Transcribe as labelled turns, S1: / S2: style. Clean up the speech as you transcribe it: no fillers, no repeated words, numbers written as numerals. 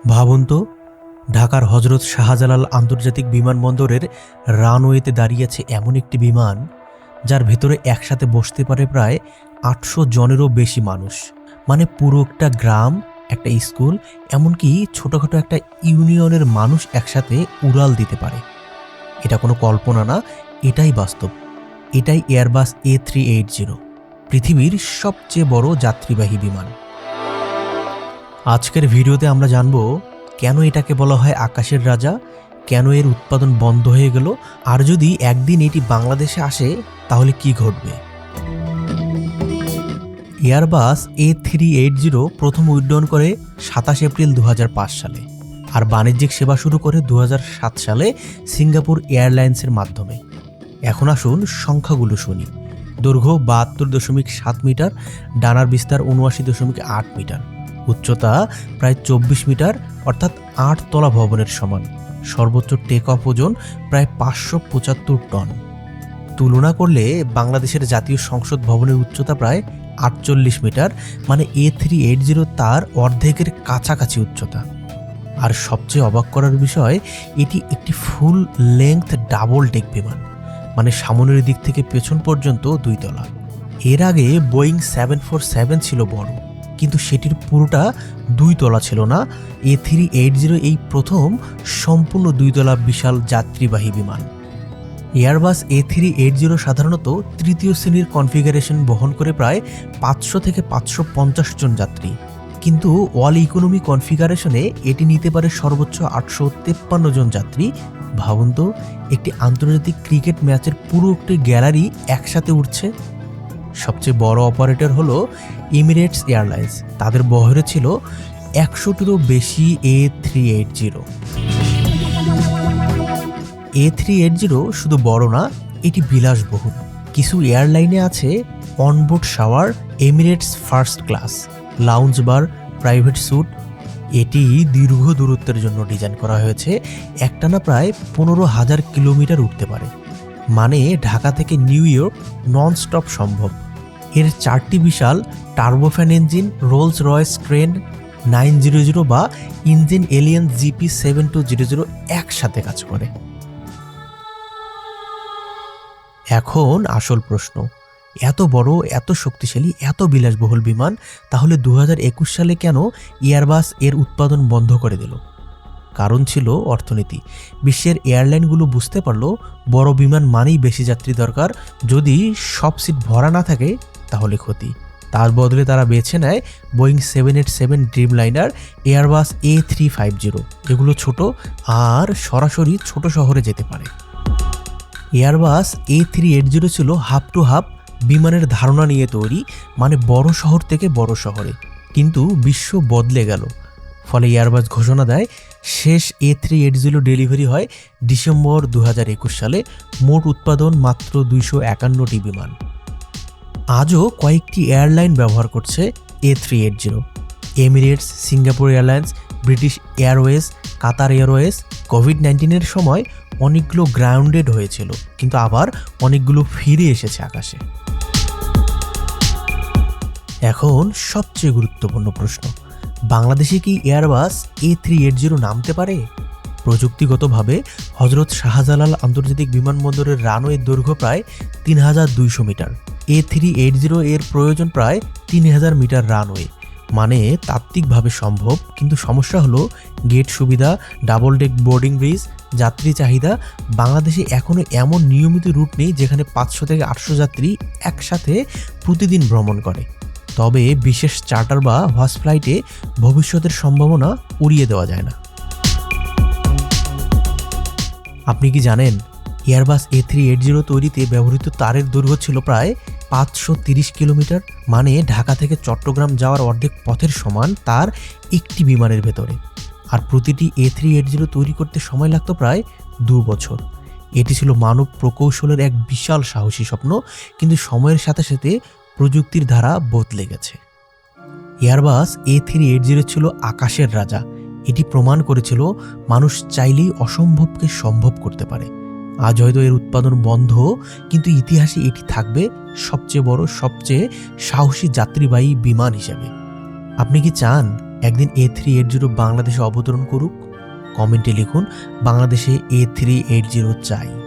S1: ভাবুন তো, ঢাকার হজরত শাহজালাল আন্তর্জাতিক বিমানবন্দরের রানওয়েতে দাঁড়িয়ে আছে এমন একটি বিমান যার ভেতরে একসাথে বসতে পারে প্রায় ৮০০ জনেরও বেশি মানুষ। মানে পুরো একটা গ্রাম, একটা স্কুল, এমনকি ছোটোখাটো একটা ইউনিয়নের মানুষ একসাথে উড়াল দিতে পারে। এটা কোনো কল্পনা না, এটাই বাস্তব। এটাই এয়ারবাস A380, পৃথিবীর সবচেয়ে বড় যাত্রীবাহী বিমান। আজকের ভিডিওতে আমরা জানব কেন এটাকে বলা হয় আকাশের রাজা, কেন এর উৎপাদন বন্ধ হয়ে গেল, আর যদি একদিন এটি বাংলাদেশে আসে তাহলে কি ঘটবে। এয়ারবাস A380 প্রথম উড্ডয়ন করে ২৭ এপ্রিল ২০০৫ সালে, আর বাণিজ্যিক সেবা শুরু করে ২০০৭ সালে সিঙ্গাপুর এয়ারলাইন্সের মাধ্যমে। এখন আসুন সংখ্যাগুলো শুনি। দৈর্ঘ্য ৭২.৭ মিটার, ডানার বিস্তার ৭৯.৮ মিটার, উচ্চতা প্রায় ২৪ মিটার অর্থাৎ ৮ তলা ভবনের সমান, সর্বোচ্চ টেক অফ ওজন প্রায় ৫৭৫ টন। তুলনা করলে বাংলাদেশের জাতীয় সংসদ ভবনের উচ্চতা প্রায় ৪৮ মিটার, মানে A380 তার অর্ধেকের কাছাকাছি উচ্চতা। আর সবচেয়ে অবাক করার বিষয়, এটি একটি ফুল লেংথ ডাবল ডেক বিমান, মানে সামনের দিক থেকে পেছন পর্যন্ত ২ তলা। এর আগে বোয়িং 747 ছিল বড়, কিন্তু সেটির পুরোটা ২ তলা ছিল না। A380 এই প্রথম সম্পূর্ণ ২ তলা বিশাল যাত্রীবাহী বিমান। এয়ারবাস A380 সাধারণত তৃতীয় শ্রেণীর কনফিগারেশন বহন করে প্রায় ৫০০ থেকে ৫৫০ জন যাত্রী, কিন্তু অল ইকোনমি কনফিগারেশনে এটি নিতে পারে সর্বোচ্চ ৮৫৩ জন যাত্রী। ভাবুন তো, একটি আন্তর্জাতিক ক্রিকেট ম্যাচের পুরো একটি গ্যালারি একসাথে উঠছে। সবচেয়ে বড় অপারেটর হলো এমিরেটস এয়ারলাইন্স, তাদের বহরে ছিল ১০০টিরও বেশি A380। A380 শুধু বড় না, এটি বিলাসবহুল। কিছু এয়ারলাইনে আছে onboard shower, Emirates first class, lounge bar, private suite. এটি দীর্ঘ দূরত্বের জন্য ডিজাইন করা হয়েছে, একটানা প্রায় ১৫,০০০ কিলোমিটার উঠতে পারে, মানে ঢাকা থেকে নিউ ইয়র্ক নন স্টপ সম্ভব। এর ৪টি বিশাল turbofan engine Rolls Royce Trent 900 বা ইঞ্জিন এলিয়েন GP7200 একসাথে কাজ করে। এখন আসল প্রশ্ন, এত বড়, এত শক্তিশালী, এত বিলাসবহুল বিমান তাহলে ২০২১ সালে কেন এয়ারবাস এর উৎপাদন বন্ধ করে দিল? কারণ ছিল অর্থনীতি। বিশ্বের এয়ারলাইনগুলো বুঝতে পারল বড় বিমান মানেই বেশি যাত্রী দরকার, যদি সব সিট ভরা না থাকে তাহলে ক্ষতি। তার বদলে তারা বেছে নেয় বোয়িং 787 ড্রিমলাইনার, এয়ারবাস A350। এগুলো ছোট আর সরাসরি ছোট শহরে যেতে পারে। এয়ারবাস A380 ছিল হাব টু হাব বিমানের ধারণা নিয়ে তৈরি, মানে বড় শহর থেকে বড় শহরে। কিন্তু বিশ্ব বদলে গেল, ফলে এয়ারবাস ঘোষণা দেয় শেষ A380 ডেলিভারি হয় ডিসেম্বর ২০২১ সালে। মোট উৎপাদন মাত্র ২৫১টি বিমান। আজও কয়েকটি এয়ারলাইন ব্যবহার করছে A380: Emirates, Singapore Airlines, British Airways, Qatar Airways. কোভিড-19-এর সময় অনেকগুলো গ্রাউন্ডেড হয়েছিল, কিন্তু আবার অনেকগুলো ফিরে এসেছে আকাশে। এখন সবচেয়ে গুরুত্বপূর্ণ প্রশ্ন, বাংলাদেশে কি এয়ারবাস A380 নামতে পারে? প্রযুক্তিগতভাবে হজরত শাহজালাল আন্তর্জাতিক বিমানবন্দরের রানওয়ের দৈর্ঘ্য প্রায় ৩২০০ মিটার। A380 এর প্রয়োজন প্রায় ৩০০০ মিটার রানওয়ে, মানে তাত্ত্বিকভাবে সম্ভব, কিন্তু সমস্যা হলো গেট সুবিধা, ডাবল ডেক বোর্ডিং ব্রিজ, যাত্রী চাহিদা। বাংলাদেশে এখনও এমন নিয়মিত রুট নেই যেখানে ৫০০ থেকে ৮০০ যাত্রী একসাথে প্রতিদিন ভ্রমণ করে। তবে বিশেষ চার্টার বা হজ ফ্লাইটে ভবিষ্যতের সম্ভাবনা উড়িয়ে দেওয়া যায় না। আপনি কি জানেন এয়ারবাস A380 তৈরিতে ব্যবহৃত তারের দৈর্ঘ্য ছিল প্রায় ৫৩০ কিলোমিটার, মানে ঢাকা থেকে চট্টগ্রাম যাওয়ার অর্ধেক পথের সমান তার একটি বিমানের ভেতরে। আর প্রতিটি A380 তৈরি করতে সময় লাগতো প্রায় ২ বছর। এটি ছিল মানব প্রকৌশলের এক বিশাল সাহসী স্বপ্ন, কিন্তু সময়ের সাথে সাথে প্রযুক্তির ধারা বদলে গেছে। এয়ারবাস A380 ছিল আকাশের রাজা। এটি প্রমাণ করেছিল মানুষ চাইলেই অসম্ভবকে সম্ভব করতে পারে। আজ হয়তো এর উৎপাদন বন্ধ, কিন্তু ইতিহাসে এটি থাকবে সবচেয়ে বড়, সবচেয়ে সাহসী যাত্রীবাহী বিমান হিসেবে। আপনি কি চান একদিন A380 বাংলাদেশে অবতরণ করুক? কমেন্টে লিখুন, বাংলাদেশে A380 চাই।